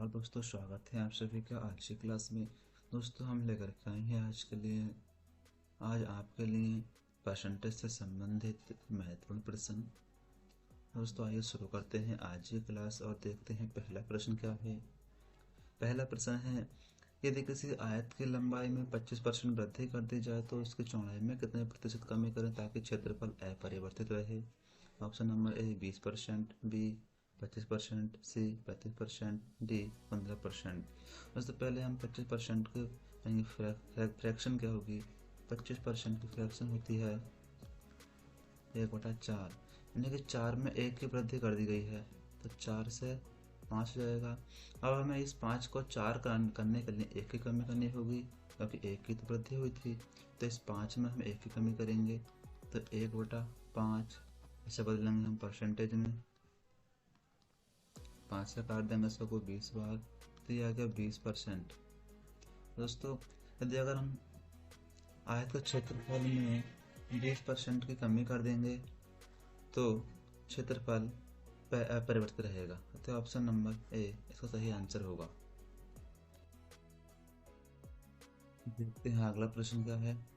नमस्कार दोस्तों, स्वागत है आप सभी का आज की क्लास में। दोस्तों हम लेकर के आए हैं आज आपके लिए परसेंटेज से संबंधित महत्वपूर्ण प्रश्न। दोस्तों आइए शुरू करते हैं आज की क्लास और देखते हैं पहला प्रश्न क्या है। पहला प्रश्न है, यदि किसी आयत की लंबाई में 25% वृद्धि कर दी जाए तो उसकी चौड़ाई में कितने प्रतिशत कमी करें ताकि क्षेत्रफल अपरिवर्तित रहे। Option number A 20%, B 25%, C 35%, D 15%। दोस्तों पहले हम 25% की फ्रैक्शन क्या होगी। 25% की फ्रैक्शन होती है 1/4, यानी कि 4 में 1 की वृद्धि कर दी गई है तो 4 से 5 हो जाएगा। अब हमें इस 5 को 4 करने के लिए 1 की कमी करनी होगी क्योंकि 1 की तो वृद्धि हुई थी, तो इस 5 में हम 1 की कमी करेंगे तो 1/5 इसे बदलेंगे हम परसेंटेज में। 5 से काट देंगे इसको 20 बार तो ये आ गया 20%। दोस्तों यदि अगर हम आयत के क्षेत्रफल में 20% की कमी कर देंगे तो क्षेत्रफल अपरिवर्तित रहेगा, तो ऑप्शन नंबर ए इसका सही आंसर होगा। देखते हैं अगला प्रश्न क्या है।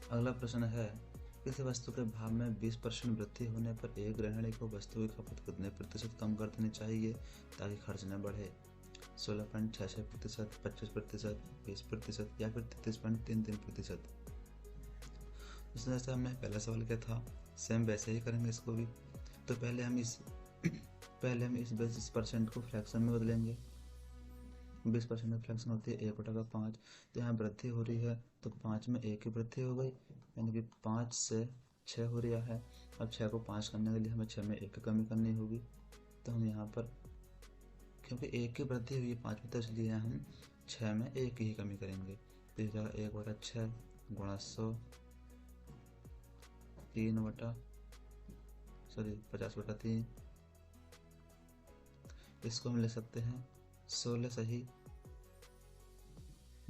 अगला प्रश्न है, किसी वस्तु के भाव में 20% वृद्धि होने पर एक गृहिणी को वस्तु की खपत कितने प्रतिशत कम कर देनी चाहिए ताकि खर्च न बढ़े। 16.66%, 25%, 20% या फिर 33.33%। उसने जैसे हमने पहला सवाल किया था सेम वैसे ही करेंगे इसको भी। तो पहले हम इस 20% को फ्रैक्शन में बदलेंगे। 20% में फ्रैक्शन होती है 1/5, तो यहाँ वृद्धि हो रही है तो 5 में 1 की वृद्धि हो गई, यानी कि 5 से 6 हो रहा है। अब 6 को 5 करने के लिए हमें 6 में 1 की कमी करनी होगी, तो हम यहाँ पर क्योंकि 1 की वृद्धि हुई है 5 में, तो इसलिए हम 6 में 1 की ही कमी करेंगे। तो इस जगह 1/6 गुणा 100 50/3, इसको हम ले सकते हैं 16 सही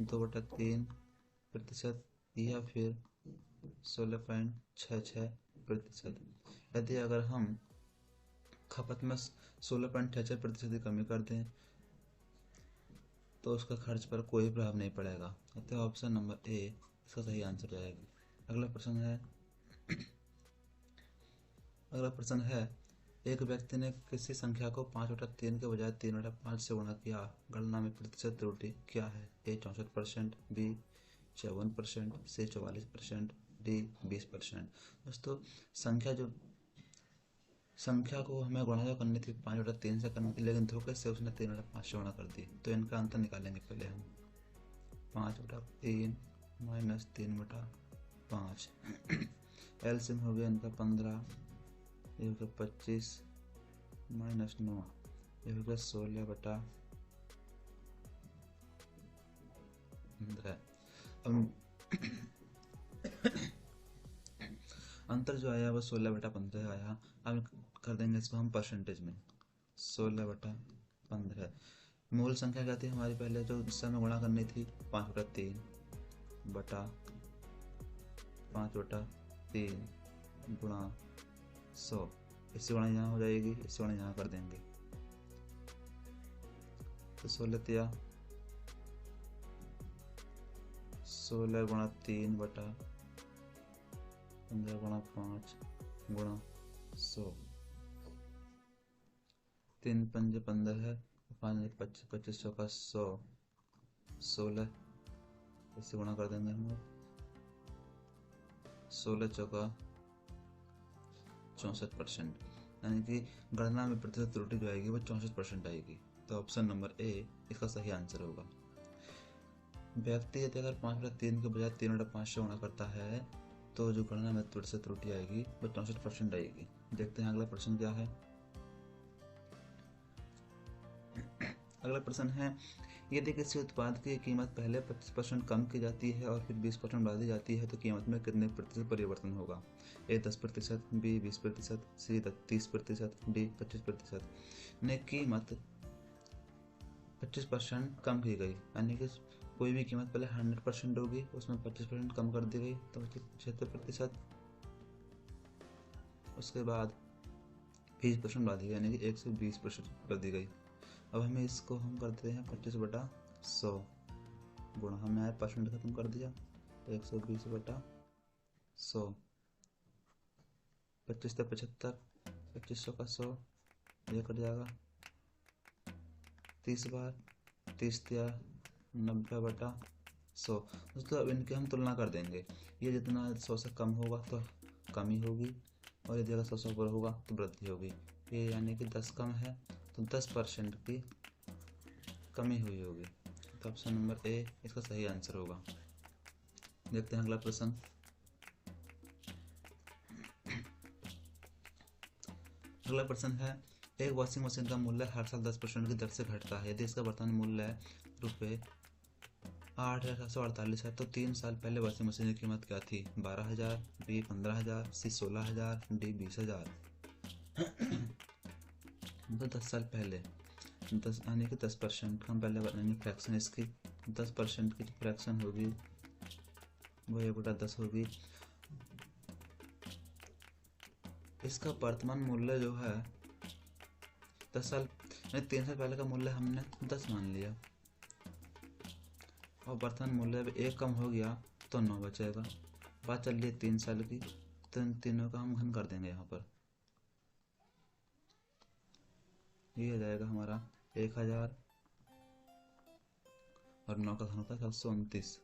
2/3% या फिर 16.66%। यदि अगर हम खपत में 16.66% की कमी कर दें तो उसका खर्च पर कोई प्रभाव नहीं पड़ेगा, अतः ऑप्शन नंबर ए इसका सही आंसर जाएगा। अगला प्रश्न है, एक व्यक्ति ने किसी संख्या को 5/3 के बजाय 3/5 से गुणा किया, गणना में प्रतिशत त्रुटि क्या है। ए 64%, बी 54%, सी 44%, डी 20%। दोस्तों संख्या को हमें गुणा करनी थी 5/3 से करनी थी, लेकिन धोखे से उसने 3/5 से गुणा कर दी, तो इनका अंतर निकालेंगे पहले हम। 5/3 माइनस 3/5 एलसीएम हो गया इनका 15, ये हो गया 25 माइनस 9, ये हो गया 16/15। अंतर जो आया वो 16/15 आया। अब कर देंगे इसको हम परसेंटेज में 16/15। मूल संख्या क्या थी हमारी, पहले जो इससे हमें गुणा करनी थी 5/3 बटा 5/3 गुणा 100, इससे गुणा यहाँ हो जाएगी, इससे गुणा यहाँ कर देंगे तो 16 गुणा 3 बटा 15 गुणा 5 गुणा 100, 3 5 15 है, 5 25 25 100 का 100 16, इससे गुणा कर देंगे हम 16 चौका 64%, यानी कि गणना में प्रतिशत त्रुटि जो आएगी वो 64% आएगी, तो ऑप्शन नंबर ए इसका सही आंसर होगा। व्यक्ति यदि अगर 5/3 के बजाय 3/5 से गुणा करता है तो जो गणना में प्रतिशत त्रुटि आएगी वो 64% आएगी। देखते हैं अगला प्रश्न क्या है। अगला प्रश्न है, यदि किसी उत्पाद की कीमत पहले 25% कम की जाती है और फिर 20% बढ़ा दी जाती है तो कीमत में कितने प्रतिशत परिवर्तन होगा। ए 10%, बी 20%, सी 30%, डी 25%। ने कीमत 25% कम की गई, यानी कि कोई भी कीमत पहले 100% होगी, उसमें 25% कम कर दी गई तो बची 75%। उसके बाद 20% बढ़ा दी गई, यानी कि 120% कर दी गई। अब हमें इसको हम करते हैं 25/100 गुणा, हमने यहाँ परसेंट खत्म कर दिया, 120/100, 25 से 75, 2500 का 100, ये कट जाएगा 30 बार, 30 या 90/100। दोस्तों अब इनकी हम तुलना कर देंगे, ये जितना 100 से कम होगा तो कमी होगी, और यदि अगर 100 से ऊपर होगा तो वृद्धि होगी। ये यानी कि 10 कम है तो 10% की कमी हुई होगी। तो ऑप्शन नंबर ए इसका सही आंसर होगा। देखते हैं अगला प्रश्न। अगला प्रश्न है, एक वॉशिंग मशीन का मूल्य हर साल 10% की दर से घटता है। यदि इसका वर्तमान मूल्य रुपये 8,748 है तो 3 साल पहले वॉशिंग मशीन की कीमत क्या थी? 12,000, बी 15,000, सी 16,000, डी 20,000। तो 10 साल पहले 10 यानी कि 10% हम पहले यानी फ्रैक्शन इसकी 10% की फ्रैक्शन होगी वो 1/10 होगी। इसका वर्तमान मूल्य जो है 10 साल यानी 3 साल पहले का मूल्य हमने 10 मान लिया, और वर्तमान मूल्य अब 1 कम हो गया तो 9 बचेगा। बात चल रही है 3 साल की, तो इन तीनों का हम घन कर देंगे यहाँ पर। ये हो जाएगा हमारा 1000 और 9 का घन होता है 729।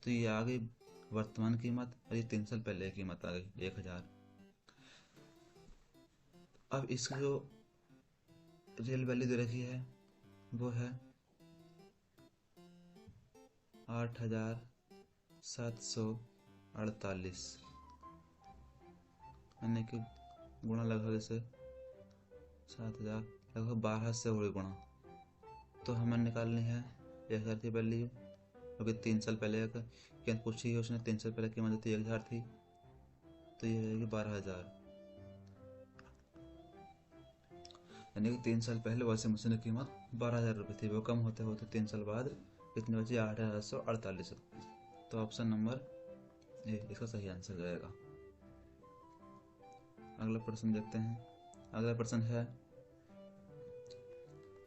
तो ये आ गई वर्तमान कीमत, और ये 3 साल पहले की कीमत आ गई 1000। अब इसकी जो रियल वैल्यू दे रखी है वो है 8,748, यानी कि गुणा लगभग इसे 7,000 लगभग 12 से हो गुणा। तो हमें निकालनी है 1000 की वैल्यू, क्योंकि 3 साल पहले का कीमत पूछी है उसने, 3 साल पहले कीमत थी 1000 थी, तो ये रहेगी 12,000। यानी कि 3 साल पहले वॉशिंग मशीन की कीमत 12,000 रुपये थी, वो कम होते होते 3 साल बाद कितनी बची? 8,748। तो ऑप्शन नंबर ए इसका सही आंसर जाएगा। अगला प्रश्न देखते हैं। अगला प्रश्न है,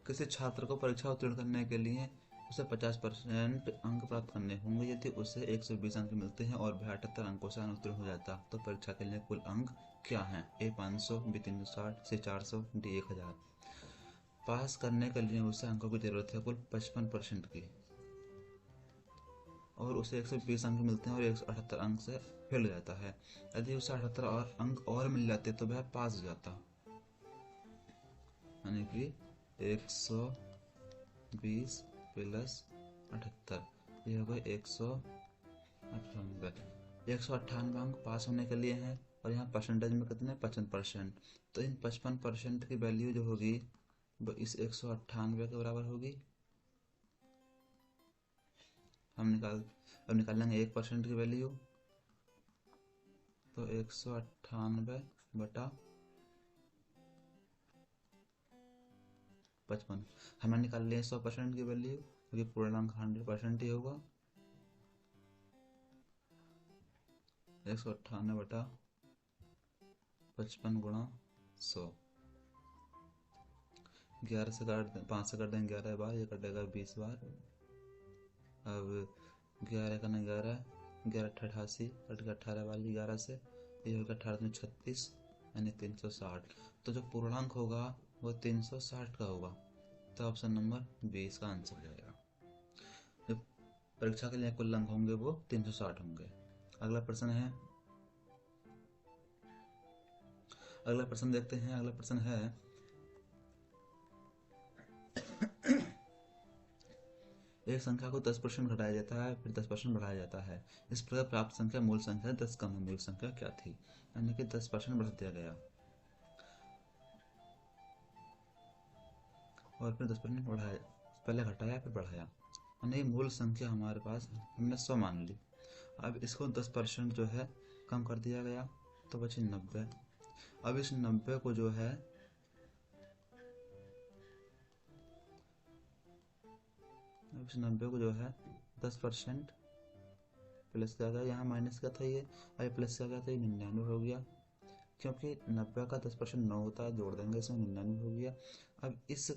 किसी छात्र को परीक्षा उत्तीर्ण करने के लिए उसे 50% अंक प्राप्त करने होंगे। यदि उसे 120 अंक मिलते हैं और वह 78 अंकों से अनुत्तीर्ण हो जाता तो परीक्षा के लिए कुल अंक क्या हैं? ए 500, बी 360, सी 400, डी 1000। पास करने के लिए उसे अंकों की जरूरत है कुल 55% की, और उसे 120 अंक मिलते हैं और 178 अंक से फेल हो जाता है। यदि उसे 78 और अंक और मिल जाते तो वह पास हो जाता, यानी कि 120 प्लस 78, ये हो गए 198। 198 अंक पास होने के लिए हैं, और यहाँ परसेंटेज में कितने? 55%। तो इन 55% की वैल्यू जो होगी वो इस 198 के बराबर होगी। अब निकालेंगे 1% की वैल्यू, तो 198/55। हमने निकाल लिया 100% की वैल्यू, क्योंकि पूर्णांक 100% ही होगा। 198/55 गुणा 100। 11 से काट दें, 5 से काट देंगे 11 बार, ये कटेगा 20 बार। अब 11 का 11, 11 88, कट गया 18 वाली 11 से, ये होगा 18 36, यानी 360। तो जो पूर्णांक होगा वो 360 का होगा। तो ऑप्शन नंबर बी इसका आंसर हो जाएगा। जो परीक्षा के लिए कुल अंक होंगे वो 360 होंगे। अगला प्रश्न है, अगला प्रश्न देखते हैं। अगला प्रश्न है, एक संख्या को 10% घटाया जाता है फिर 10% बढ़ाया जाता है। इस प्रकार प्राप्त संख्या मूल संख्या 10 कम हुई संख्या क्या थी? यानी कि 10% बढ़ा दिया गया और फिर 10% बढ़ाया, पहले घटाया फिर बढ़ाया, यानी मूल संख्या हमारे पास हमने 100 मान ली। अब इसको 10% जो है कम कर दिया गया तो बची 90। अब इस 90 को जो है अब इस 90 को जो है 10% प्लस का गया, यहाँ माइनस का था ये, अभी प्लस का गया था, ये 99 हो गया, क्योंकि 90 का 10% 9 होता है, जोड़ देंगे इसमें 99 हो गया। अब इस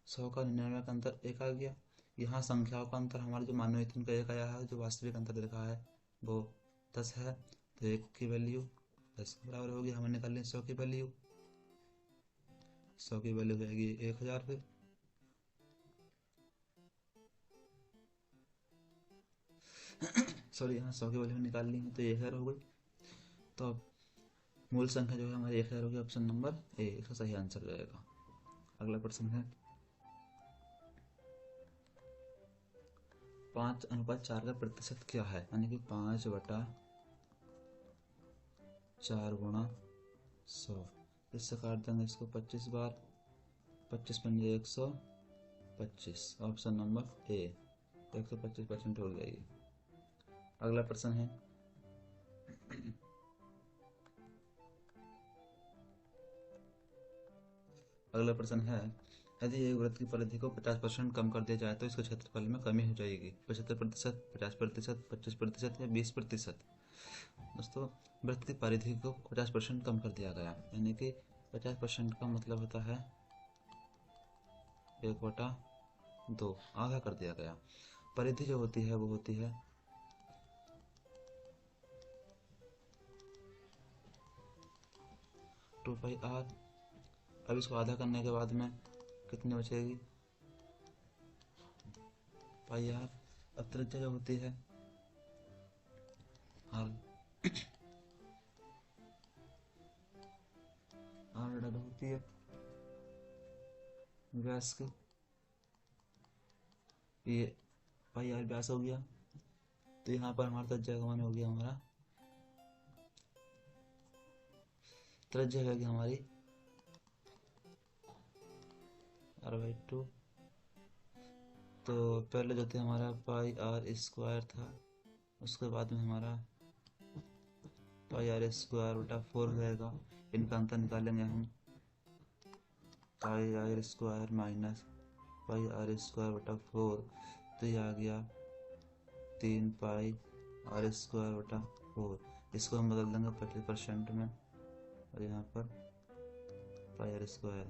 100 का 99 का अंतर 1 आ गया। यहाँ संख्याओं का अंतर हमारे जो मानव का 1 आया है, जो वास्तविक अंतर लिखा है वो 10 है, तो 1 की वैल्यू 10 के बराबर होगी। हमें निकाल लें 100 की वैल्यू, 100 की वैल्यू जाएगी 1000 फिर। सॉरी, यहाँ 100 की वैल्यू निकाल ली है तो 1000 हो गई। तो अब मूल संख्या जो है हमारी 1000 होगी। ऑप्शन नंबर ए इसका सही आंसर रहेगा। अगला प्रश्न है 5:4 का प्रतिशत क्या है, यानी कि 5/4 गुणा 100। इससे काट देंगे इसको 25 बार, 25 पंजे 125। ऑप्शन नंबर ए 125% हो जाएगी। अगला प्रश्न है अगला प्रश्न है यदि एक वृत्त की परिधि को 50% कम कर दिया जाए तो इसके क्षेत्रफल में कमी हो जाएगी। 75%, 50%, 25% या 20%। दोस्तों, वृत्त की परिधि को 50% कम कर दिया गया, यानी कि 50% का मतलब होता है 1/2, आधा कर दिया गया। परिधि जो होती है वो होती है 2πr। अब इसको आधा करने के बाद में कितनी बचेगी, πr। अब त्रिज्या जो होती है r होती है व्यास की, ये πr व्यास हो गया। तो यहाँ पर हमारा त्रिज्या का मान हो गया, हमारा त्रिज्या होगी हमारी r/2। तो पहले जो थे हमारा πr² था, उसके बाद में हमारा πr² रहेगा। इनका अंतर निकालेंगे हम, πr² माइनस πr²/4, तो ये आ गया 3πr²/4। इसको हम बदल देंगे 50% में, और यहाँ पर πr²,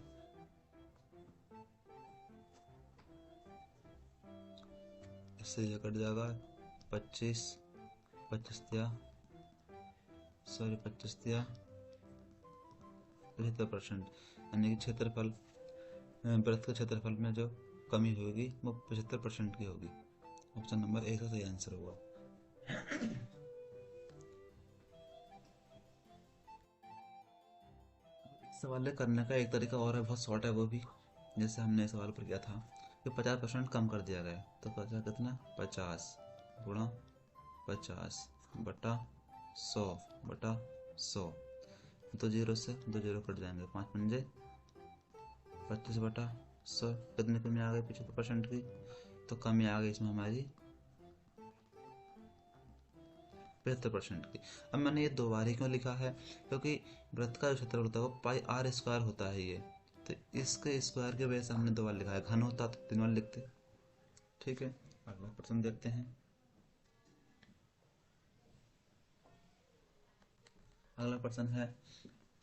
इससे यह कट जाएगा 25 75%, यानी कि क्षेत्रफल, वृत्त के क्षेत्रफल में जो कमी होगी वो 75% की होगी। ऑप्शन नंबर ए का सही आंसर होगा। सवाल करने का एक तरीका और है, बहुत शॉर्ट है वो भी, जैसे हमने सवाल पर किया था कि 50% कम कर दिया गया, तो बचा कितना, 50 गुणा 50 बटा 100/100। तो 0 से 2 0 कट जाएंगे, 5 पंजे 25/100। कितनी कमी आ गई, 75% की। तो कमी आ गई इसमें हमारी 75% की। अब मैंने ये 2 बार ही क्यों लिखा है, क्योंकि वृत्त का जो क्षेत्रफल होता है वो πr² होता है ये, तो इसके स्क्वायर के वजह से हमने 2 बार लिखा है। घन होता तो 3 बार लिखते। ठीक है, अगला प्रश्न देखते हैं। अगला प्रश्न है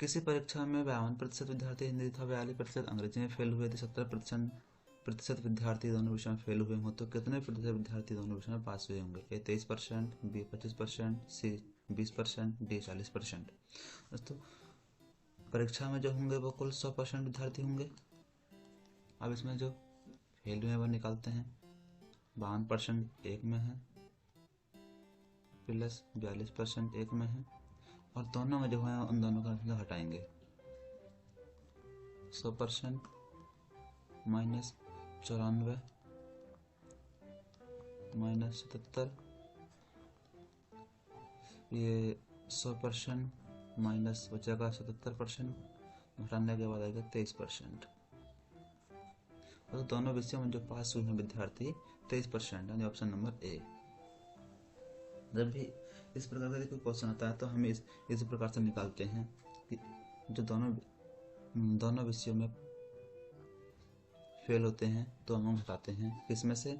किसी परीक्षा में 52% विद्यार्थी हिंदी तथा 42% अंग्रेजी में फेल हुए थे, 17% विद्यार्थी दोनों विषयों में फेल हुए हों, तो कितने प्रतिशत विद्यार्थी दोनों विषयों में पास हुए होंगे। ए 23%, बी 25%, सी 20%, डी 40%। दोस्तों, परीक्षा में जो होंगे वो कुल 100% विद्यार्थी होंगे। अब इसमें जो फेल हुए वो निकालते हैं। 52% एक में है, प्लस 42% एक में है, और दोनों में जो है उन दोनों का हटाएंगे। 100% माइनस 94 माइनस 77, ये 100% माइनस बचेगा 77%, घटाने के बाद आएगा 23%। तो दोनों विषयों में जो पास हुए हैं विद्यार्थी 23%, यानी ऑप्शन नंबर ए। जब भी इस प्रकार का कोई क्वेश्चन आता है तो हम इस प्रकार से निकालते हैं कि जो दोनों विषयों में फेल होते हैं तो हम अंक हटाते हैं, किसमें से,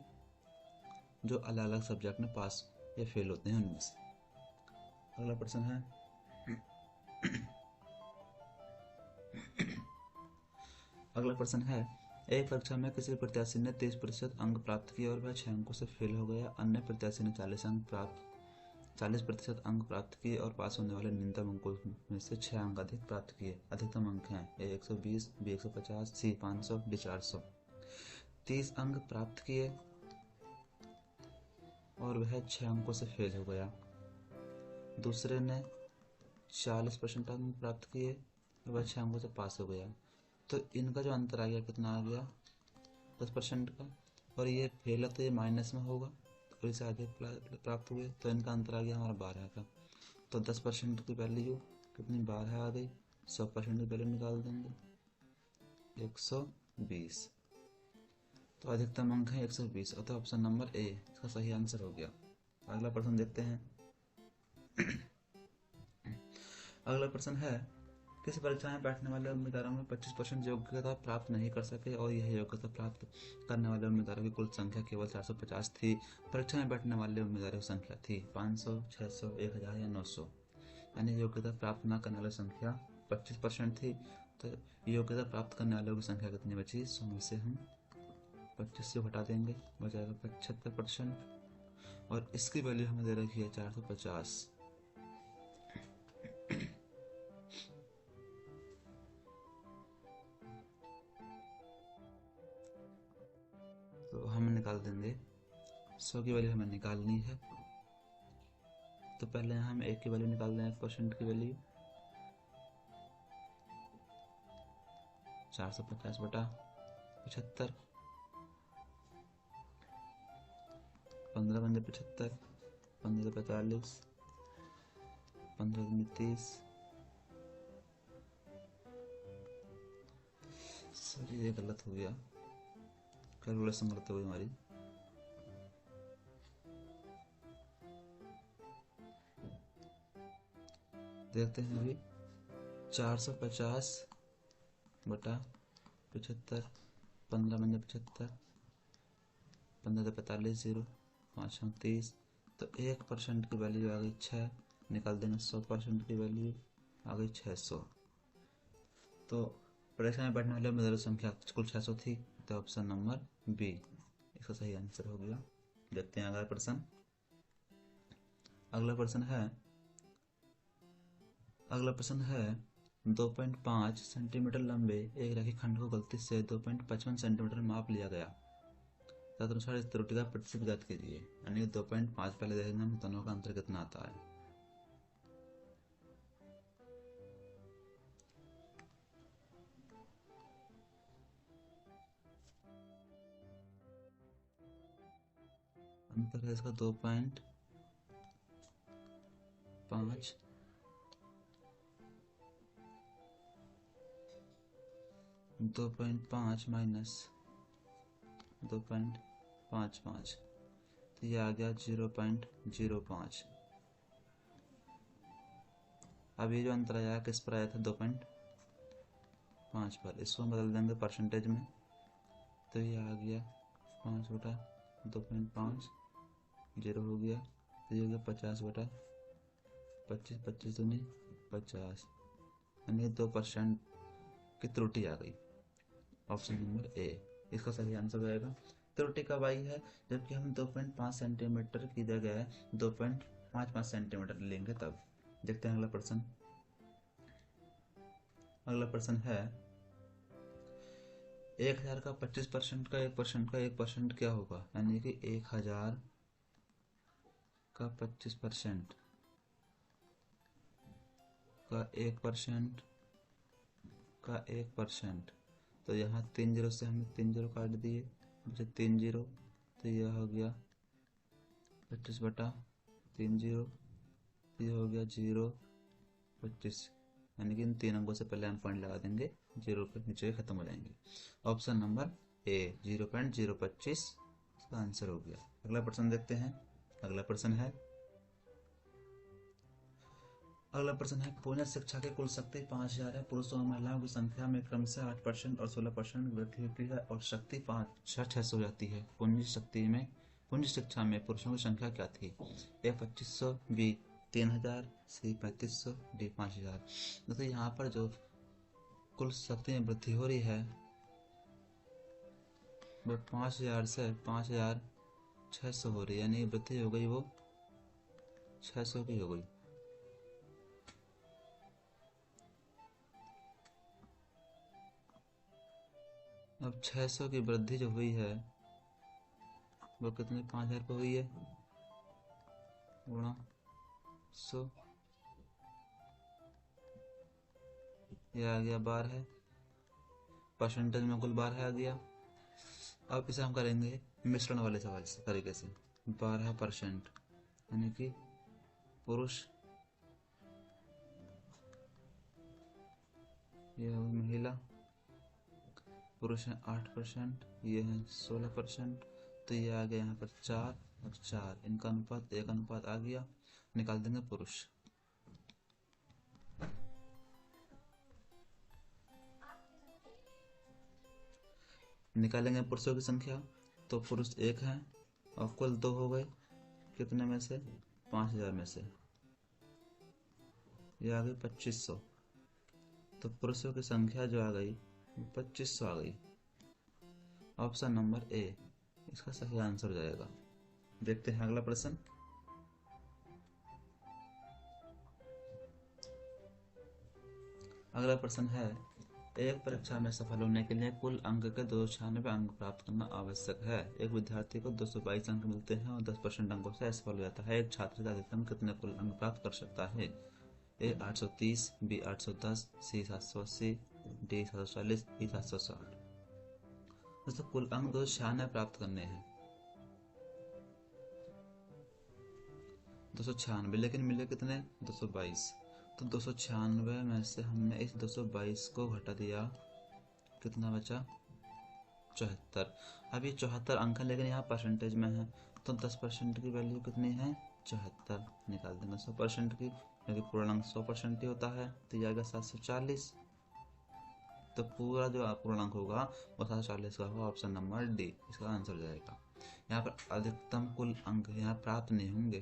जो अलग अलग सब्जेक्ट में पास या फेल होते हैं उनमें से। अगला प्रश्न है अगला प्रश्न है, एक परीक्षा में किसी प्रत्याशी ने 30% अंक प्राप्त किए और वह 6 अंकों से फेल हो गया। अन्य प्रत्याशी ने 40% अंक प्राप्त किए और पास होने वाले न्यूनतम अंकों में से 6 अंक अधिक प्राप्त किए। अधिकतम अंक हैं ए 120, बी 150, सी 500, डी 400। 30 अंक प्राप्त किए और वह 6 अंकों से फेल हो गया। दूसरे ने 40% अंक प्राप्त किए और वह 6 अंकों से पास हो गया। तो इनका जो अंतर आ गया, कितना आ गया, 10% का। और ये फेल है तो ये माइनस में होगा, और इसे आगे प्राप्त हुए तो इनका अंतर आ गया हमारा 12 का। तो 10% की वैल्यू कितनी, 12 आ गई। 100% की वैल्यू निकाल देंगे 120। तो अधिकतम अंक है 120, अतः ऑप्शन नंबर ए इसका सही आंसर हो गया। अगला प्रश्न देखते हैं। अगला प्रश्न है, किसी परीक्षा में बैठने वाले उम्मीदवारों में 25% योग्यता प्राप्त नहीं कर सके और यह योग्यता प्राप्त करने वाले उम्मीदवारों की कुल संख्या केवल 450 थी। परीक्षा में बैठने वाले उम्मीदवारों की संख्या थी 500, 600, 1000 या 900। यानी योग्यता प्राप्त न करने वालों की संख्या 25% थी। तो योग्यता प्राप्त करने वालों की संख्या कितनी बची, 100 में से हम 25 से घटा देंगे, बचाएगा 75%। और इसकी वैल्यू हमें दे रखी है 450। तो हम निकाल देंगे, 100 की वैल्यू हमें निकालनी है। तो पहले हम एक की वैल्यू निकाल दें, परसेंट की वैल्यू 450/75, 15 बंदे 75, 15 45, 15 30। सॉरी ये गलत हो गया, कैलकुलेशन गलत हो गई हमारी। देखते हैं अभी, 450/75, 15 बंदे 75, 15 45, 0, 5 30। तो 1% की वैल्यू आ गई 6, निकाल देंगे 100% की वैल्यू आ गई 600। तो परीक्षा में बैठने वाले उम्मीदवारों की संख्या कुल 600 थी। तो ऑप्शन नंबर बी इसका सही आंसर हो गया। देखते हैं अगला प्रश्न। अगला प्रश्न है 2.5 सेंटीमीटर लंबे एक रेखाखंड को गलती से 2.55 सेंटीमीटर माप लिया गया। तदनुसार इस त्रुटि का प्रतिशत ज्ञात कीजिए। यानी 2.5 पहले देखेंगे हम, दोनों का अंतर कितना आता है। अंतर है इसका 2.5, 2.5 माइनस 2.55, तो ये आ गया 0.05। अब ये जो अंतर आया किस पर आया था, 2.5 पर। इसको हम बदल देंगे परसेंटेज में, तो ये आ गया 5/2.5, 0 हो गया। तो ये हो गया 50/25, 25 दूनी 50, यानी 2% की त्रुटि आ गई। ऑप्शन नंबर ए इसका सही आंसर हो जाएगा। त्रुटि कब आई है, जबकि हम 2.5 सेंटीमीटर की जगह 2.55 सेंटीमीटर लेंगे तब। देखते हैं अगला प्रश्न। अगला प्रश्न है 1000 का 25% का 1% का 1% क्या होगा। यानी कि 1000 का 25% का 1% का 1%। तो यहाँ 3 0 से हमने 3 0 काट दिए, मुझे 3 0। तो यह हो गया 25/3 0। ये हो गया 0.25, यानी कि इन 3 अंकों से पहले हम पॉइंट लगा देंगे, 0 के नीचे खत्म हो जाएंगे। ऑप्शन नंबर ए 0.025 इसका आंसर हो गया। अगला प्रश्न देखते हैं। अगला प्रश्न है अगला प्रश्न है पूर्ण शिक्षा की कुल शक्ति 5000 है। पुरुषों और महिलाओं की संख्या में क्रमशः 8% और 16% वृद्धि होती है और शक्ति 5,600 हो जाती है। पूंजी शिक्षा में पुरुषों की संख्या क्या थी? ए 2500, बी 3000, सी 3500, डी 5000। तो यहाँ पर जो कुल शक्ति में वृद्धि हो रही है वो 5000 से 5600 हो रही है, यानी वृद्धि हो गई वो 600 की हो गई। अब 600 की वृद्धि जो हुई है वो कितने 5000 पे हुई है गुणा 100, ये आ गया 12 परसेंटेज में कुल 12 आ गया। अब इसे हम करेंगे मिश्रण वाले सवाल से तरीके से। 12% यानी कि पुरुष, ये है महिला, पुरुष है 8%, ये है 16%, तो ये आ गया यहाँ पर 4 और 4, इनका अनुपात 1 अनुपात आ गया। निकाल देंगे पुरुष। निकालेंगे पुरुषों की संख्या, तो पुरुष 1 है और कुल 2 हो गए, कितने में से 5000 में से, ये आ गई 2500। तो पुरुषों की संख्या जो आ गई 2500 आ गई। ऑप्शन नंबर ए इसका सही आंसर हो जाएगा। देखते हैं अगला प्रश्न। अगला प्रश्न है एक परीक्षा में सफल होने के लिए कुल अंक के 296 अंक प्राप्त करना आवश्यक है। एक विद्यार्थी को 222 अंक मिलते हैं और 10% अंकों से असफल हो जाता है। एक छात्र अधिकतम कितने कुल अंक प्राप्त कर सकता है? ए 830, बी 810, सी 780, डी 740, ई 760। दोस्तों कुल अंक 296 प्राप्त करने हैं, 296, लेकिन मिले कितने 222। तो 296 में से हमने इस 222 को घटा दिया, कितना बचा 74। अब ये 74 अंक है लेकिन यहाँ परसेंटेज में है, तो 10% की वैल्यू कितनी है 74। निकाल देंगे 100% की, क्योंकि पूर्णांक 100% ही होता है, तो ये आएगा 740। तो पूरा जो पूर्णांक होगा वो 740 का होगा। ऑप्शन नंबर डी इसका आंसर हो जाएगा। यहाँ पर अधिकतम कुल अंक यहाँ प्राप्त नहीं होंगे,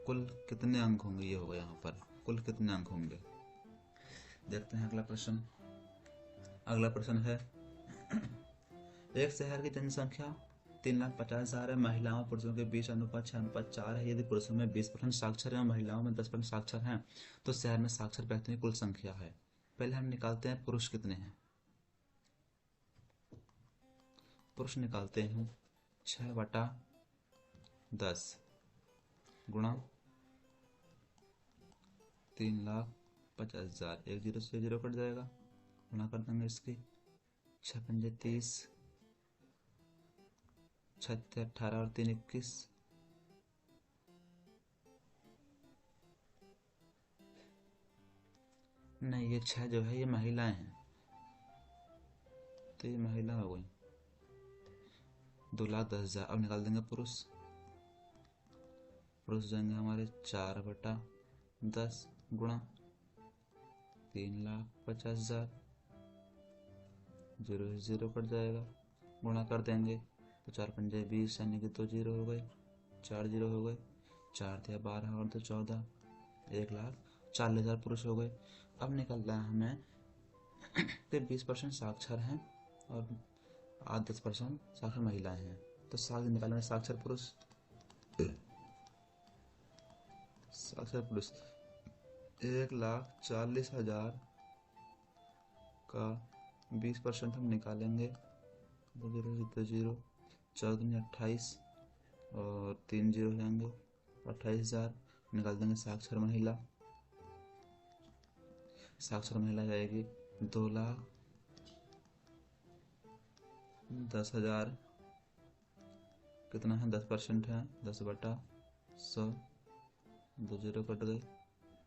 कुल कितने अंक होंगे ये होगा, यहाँ पर कुल कितने अंक होंगे। देखते हैं अगला प्रश्न। अगला प्रश्न है एक शहर की जनसंख्या 3,50,000 है। महिलाओं और पुरुषों के बीच अनुपात 6:4 है। यदि पुरुषों में 20% साक्षर है और महिलाओं में 10% साक्षर हैं तो शहर में साक्षर व्यक्तियों की कुल संख्या है। पहले हम निकालते हैं पुरुष कितने हैं। पुरुष निकालते हैं 6/10 गुणा 3,50,000, एक जीरो से जीरो कट जाएगा, गुणा कर देंगे इसकी 6 पंजे 30, 6 18 और 3 21, नहीं ये 6 जो है ये महिलाएं हैं, तो ये महिला हो गई 2,10,000। अब निकाल देंगे पुरुष। पुरुष जाएंगे हमारे 4/10 गुणा 3,50,000, जीरो से जीरो कट जाएगा, गुणा कर देंगे तो 4 पंजे 20 यानी कि 2 जीरो हो गए, 4 जीरो हो गए, 4 × 12 और 2 14, 1,40,000 पुरुष हो गए। अब निकलना है हमें कि 20% साक्षर हैं और 10% साक्षर महिलाएं हैं, तो साक्षर निकालना है साक्षर पुरुष। साक्षर पुरुष 1,40,000 का 20% हम निकालेंगे, 2 जीरो 2 जीरो, 4 दूनी 28 और 3 जीरो हो जाएंगे 28,000। निकाल देंगे साक्षर महिला। साक्षर महिला जाएगी 2,10,000, कितना है 10% है, 10/100, 2 जीरो कट गए,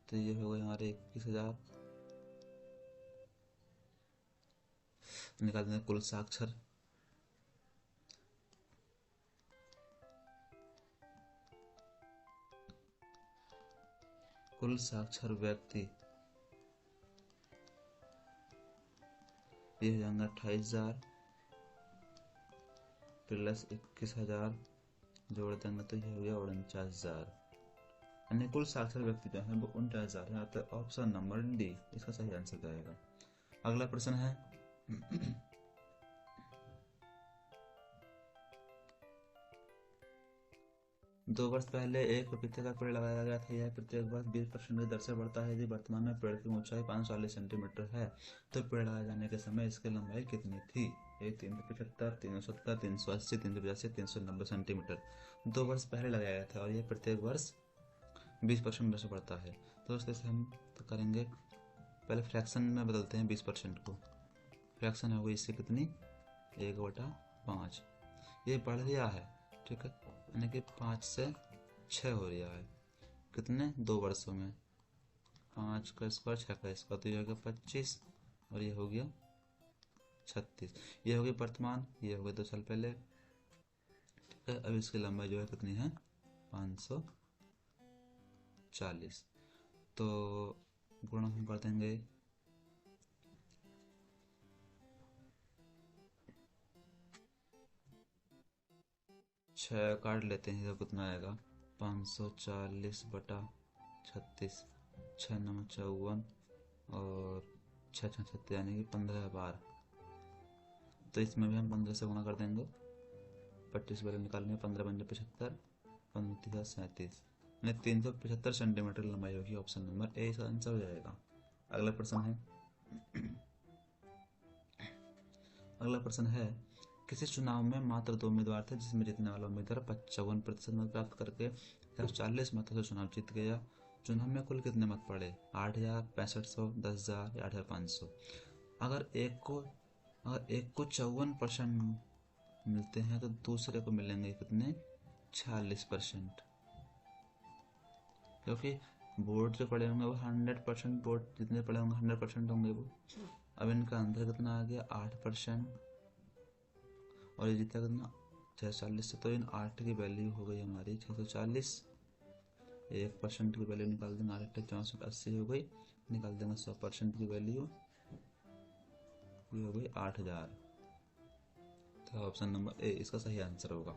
तो ये हो गए हमारे 21,000। निकाल देंगे कुल साक्षर। कुल साक्षर व्यक्ति ये हो जाएंगे 28,000 प्लस 21,000 जोड़ देंगे तो ये हो गया 49,000। यानी कुल साक्षर व्यक्ति जो है वो 49,000 है। तो ऑप्शन नंबर डी इसका सही आंसर जाएगा। अगला प्रश्न है 2 वर्ष पहले एक पपीते का पेड़ लगाया गया था। यह प्रत्येक वर्ष 20% की दर से बढ़ता है। यदि वर्तमान में पेड़ की ऊंचाई 540 सेंटीमीटर है तो पेड़ लगाए जाने के समय इसकी लंबाई कितनी थी? ये 375, 370, 380, 385, 390 सेंटीमीटर 2 वर्ष पहले लगाया गया था और यह प्रत्येक वर्ष 20% दर से बढ़ता है। तो उसके से हम तो करेंगे, पहले फ्रैक्शन में बदलते हैं 20% को। फ्रैक्शन हो गई इससे कितनी 1/5। ये बढ़ गया है, ठीक है, यानी कि 5 से 6 हो रहा है। कितने 2 वर्षों में 5 का स्क्वायर 6 का स्क्वायर तो ये हो गया 25 और ये हो गया 36। ये हो गई वर्तमान, ये हो गया 2 साल पहले, ठीक है। अब इसकी लंबाई जो है कितनी है 540। तो गुणा हम कर देंगे 6 काट लेते हैं तो कितना आएगा 540/36, 6 9 54 और 6 6 36 यानी कि 15 बार। तो इसमें भी हम 15 से गुणा कर देंगे, 25 बार निकालेंगे, 15 पंजे 75, 35 37 यानी 375 सेंटीमीटर लंबाई होगी। ऑप्शन नंबर ए इसका आंसर हो जाएगा। अगला प्रश्न है अगला प्रश्न है किसी चुनाव में मात्र 2 उम्मीदवार थे जिसमें जीतने वाला उम्मीदवार 55% मत प्राप्त करके 40 मतों से चुनाव जीत गया। चुनाव में कुल कितने मत पड़े? 8,000, 6500, 10,000 या 8,500। अगर एक को 54% मिलते हैं तो दूसरे को मिलेंगे कितने 46%, क्योंकि वोट जो पड़े होंगे वो 100%, वोट जितने पड़े होंगे 100% होंगे वो। अब इनका अंतर कितना आ गया 8% और ये जीता कितना 640 से। तो इन 8 की वैल्यू हो गई हमारी 640। 1% की वैल्यू निकाल देंगे 8 64 80 हो गई, निकाल देंगे 100% की वैल्यू, ये हो गई 8,000। तो ऑप्शन नंबर ए इसका सही आंसर होगा।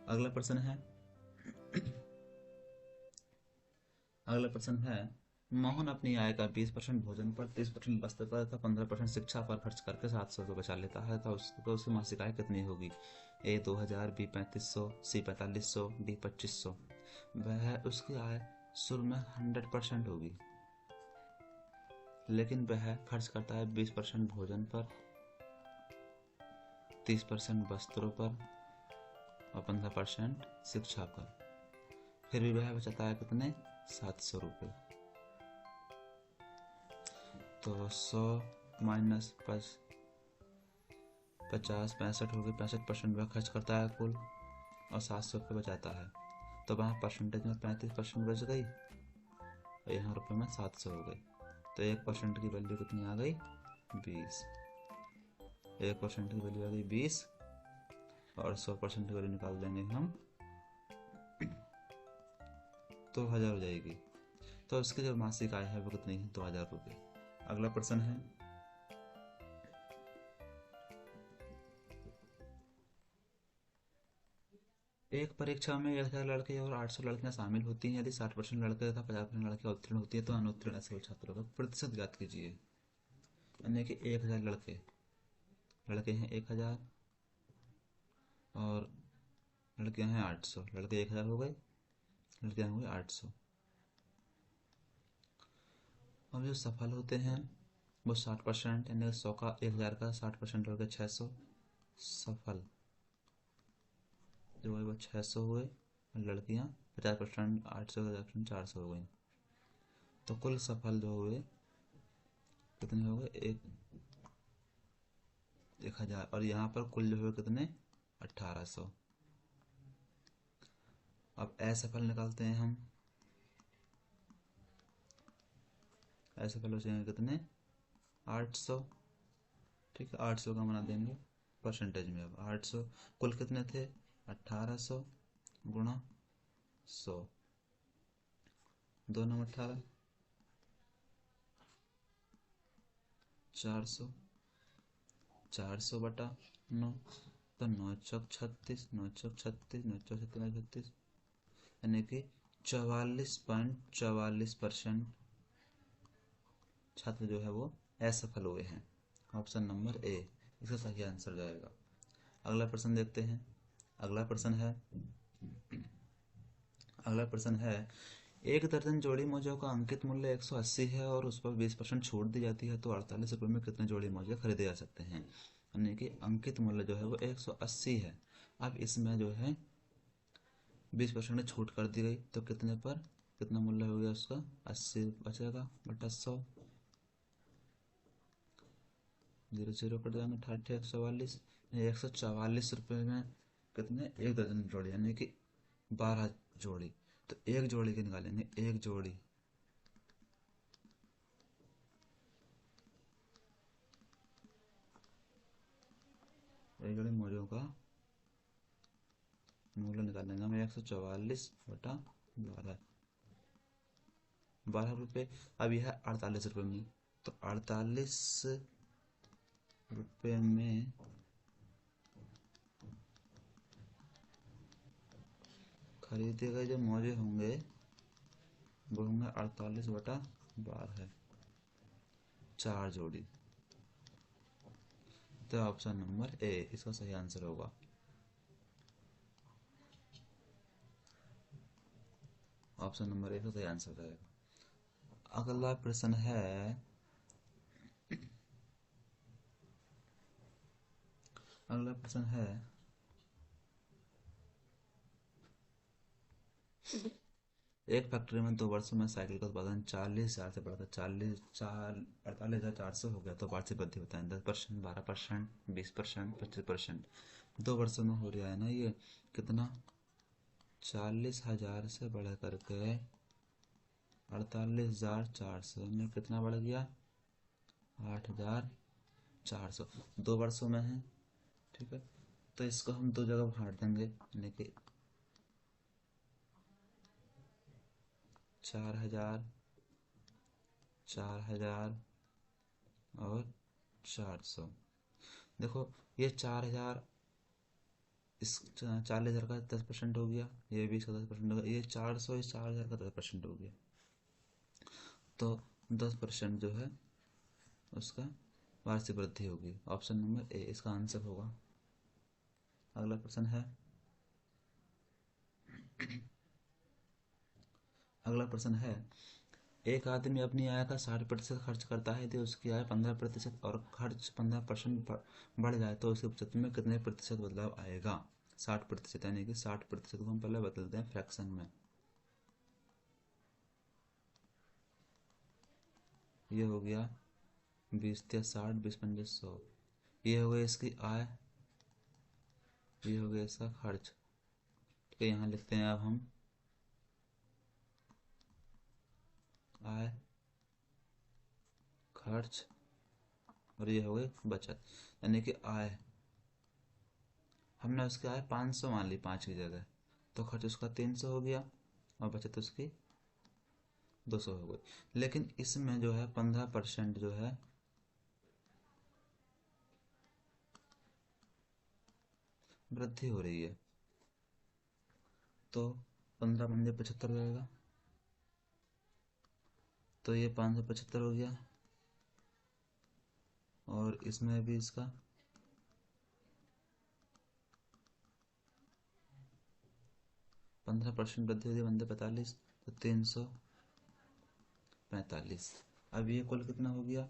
अगला प्रश्न है मोहन अपनी आय का 20% भोजन पर, 30% वस्त्र पर तथा 15% शिक्षा पर खर्च करके 700 रुपये बचा लेता है तो उसकी मासिक आय कितनी होगी? ए 2,000, बी 3,500, सी 4,500, डी 2,500। वह उसकी आय शुरू में 100% होगी, लेकिन वह खर्च करता है 20% भोजन पर, 30% वस्त्रों पर और 15% शिक्षा पर। फिर भी वह बचाता है कितने 700 रुपये। तो 100 माइनस 50 65 हो गई, 65% वह खर्च करता है कुल और 700 रुपये बचाता है। तो वहाँ परसेंटेज में 35% बच गई और यहाँ रुपये में 700 हो गई। तो 1% की वैल्यू कितनी आ गई 20। 1% की वैल्यू आ गई 20 और 100% की वैल्यू निकाल देंगे हम तो 1,000 हो जाएगी। तो उसकी जो मासिक आय है वो कितनी है 2,000 रुपये। अगला प्रश्न है एक परीक्षा में 1,000 लड़के और 800 लड़कियां शामिल होती हैं। यदि 60% लड़के तथा 50% लड़कियां उत्तीर्ण होती है तो अनुत्तीर्ण असफल छात्रों का प्रतिशत ज्ञात कीजिए। यानी कि 1,000 लड़के हैं 1,000 और लड़कियां हैं 800। लड़के 1,000 हो गए, लड़कियां हो गई 800। अब जो सफल होते हैं वो 60%, यानी 100 का 1,000 का 60% हो गया 600 सफल जो है वो 600 हुए। लड़कियां 50%, 800 का 50% 400 हो गई। तो कुल सफल जो हुए कितने हो गए 1,000 और यहाँ पर कुल जो हुए कितने 1,800। अब असफल निकालते हैं हम। असफल हो जाएंगे कितने 800, ठीक है। 800 का बना देंगे परसेंटेज में। अब 800 कुल कितने थे 1,800 गुणा 100 2 9 18, 400, 400 बटा 9, तो 9 चौक 36, 9 चौक 36, 9 चौक 36, 36, यानी कि 44.44% छात्र जो है वो असफल हुए हैं। ऑप्शन नंबर ए इसका सही आंसर जाएगा। अगला प्रश्न देखते हैं। अगला प्रश्न है एक दर्जन जोड़ी मोजों का अंकित मूल्य 180 है और उस पर 20% छूट दी जाती है, तो 48 रुपये में कितने जोड़ी मोजे खरीदे जा सकते हैं। यानी कि अंकित मूल्य जो है वो 180 है। अब इसमें जो है 20% छूट कर दी गई, तो कितने पर कितना मूल्य हो गया उसका, 80 बचेगा बटा 100, 0 0 कट जाएंगे, 60 144, 144 रुपये में कितने, एक दर्जन जोड़ी यानी कि 12 जोड़ी। तो एक जोड़ी की निकालेंगे, एक जोड़ी मोजों का मूल्य निकालेंगे हम 144 बटा 12, 12 रुपये। अब यह 48 रुपये में, तो 48 रुपये में खरीदे गए जो मोजे होंगे वो होंगे 48 बटा 12, 4 जोड़ी। तो ऑप्शन नंबर ए इसका सही आंसर होगा। ऑप्शन नंबर ए का सही आंसर रहेगा। अगला प्रश्न है एक फैक्ट्री में 2 वर्षों में साइकिल का उत्पादन 40,000 से बढ़कर 48,400 हो गया, तो वार्षिक वृद्धि बताएं। 10%, 12%, 20%, 25%। 2 वर्षों में हो रहा है ना ये, कितना, 40,000 से बढ़ करके 48,400 में कितना बढ़ गया, 8,400। 2 वर्षों में है, ठीक है। तो इसको हम 2 जगह बांट देंगे, यानी कि 4,000, 4,000 और 400। देखो ये 4,000, इस 40,000 का 10% हो गया, ये 20 का 10% हो गया, ये 400 इस 4,000 का 10% हो गया, तो 10% जो है उसका वार्षिक वृद्धि होगी। ऑप्शन नंबर ए इसका आंसर होगा। अगला प्रश्न है एक आदमी अपनी आय का 60% खर्च करता है, यदि उसकी आय 15% और खर्च 15% बढ़ जाए तो उसकी बचत में कितने प्रतिशत बदलाव आएगा। 60%, यानी कि 60% को हम पहले बदलते हैं फ्रैक्शन में। ये हो गया 20 या 60, 20 पंजे 100। ये हो गया इसकी आय, ये हो गया इसका खर्च। ठीक है, यहाँ लिखते हैं अब हम आय, खर्च, और ये हो गई बचत। यानी कि आय हमने उसकी आय 500 मान ली 5 की जगह, तो खर्च उसका 300 हो गया और बचत उसकी 200 हो गई। लेकिन इसमें जो है 15% जो है वृद्धि हो रही है, तो 15 पंजे 75 रहेगा, तो ये 575 हो गया, और इसमें भी इसका 15% वृद्धि होगी, 45, तो 345। अब ये कुल कितना हो गया,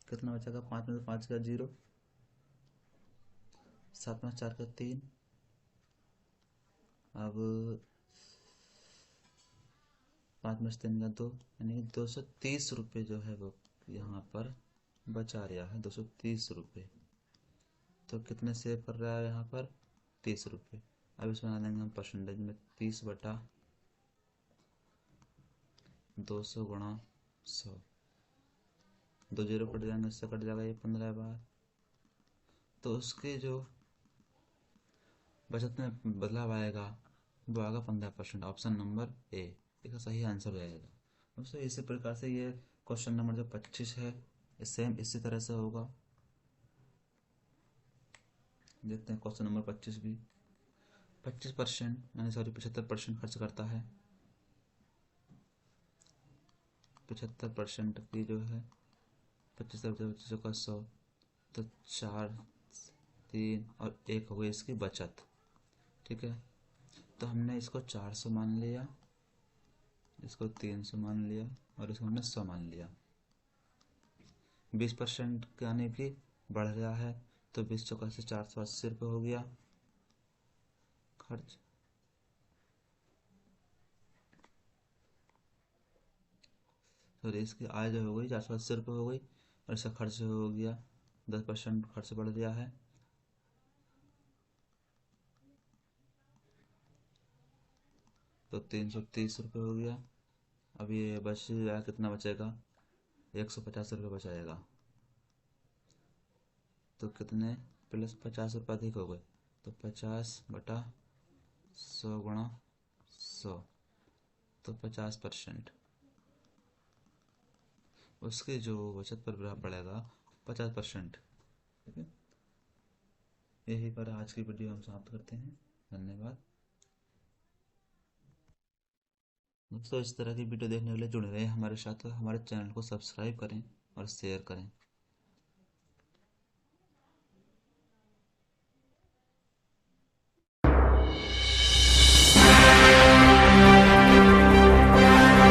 कितना बचेगा, 5 में से 5 का 0, 7 में 4 का 3, अब 5 में से 3 का 2, यानी 230 रुपये जो है वो यहाँ पर बचा रहा है, 230 रुपये। तो कितने सेव कर रहा है यहाँ पर, 30 रुपये। अब इसमें आ देंगे हम परसेंटेज में, 30 बटा 200 गुणा 100, 2 0 कट जाएंगे, इससे कट जाएगा ये 15 बार। तो उसके जो बचत में बदलाव आएगा वो आएगा 15%, ऑप्शन नंबर ए इसका सही आंसर रहेगा। दोस्तों इसी प्रकार से ये क्वेश्चन नंबर जो 25 है सेम इसी तरह से होगा। देखते हैं क्वेश्चन नंबर 25 भी 25% यानी सॉरी 75% खर्च करता है। 75% की जो है 25 का 100, तो 4, 3 और 1 हो गई इसकी बचत। ठीक है, तो हमने इसको 400 मान लिया, इसको 300 मान लिया और इसको हमने 100 मान लिया। 20% यानी कि बढ़ रहा है, तो 20 चौका से 480 रुपये हो गया खर्च। सॉरी इसकी आय जो हो गई 480 रुपये हो गई और इसका खर्च हो गया 10% खर्च बढ़ गया है। तो 330 रुपये हो गया। अब ये बच गया, कितना बचेगा, 150 रुपये बचाएगा। तो कितने प्लस 50 रुपये अधिक हो गए, तो 50/100 गुणा 100, तो 50%। उसकी जो बचत पर बढ़ेगा 50%। ठीक है, यही पर आज की वीडियो हम समाप्त करते हैं। धन्यवाद दोस्तों। इस तरह की वीडियो देखने के लिए जुड़े रहें हमारे साथ, हमारे चैनल को सब्सक्राइब करें और शेयर करें।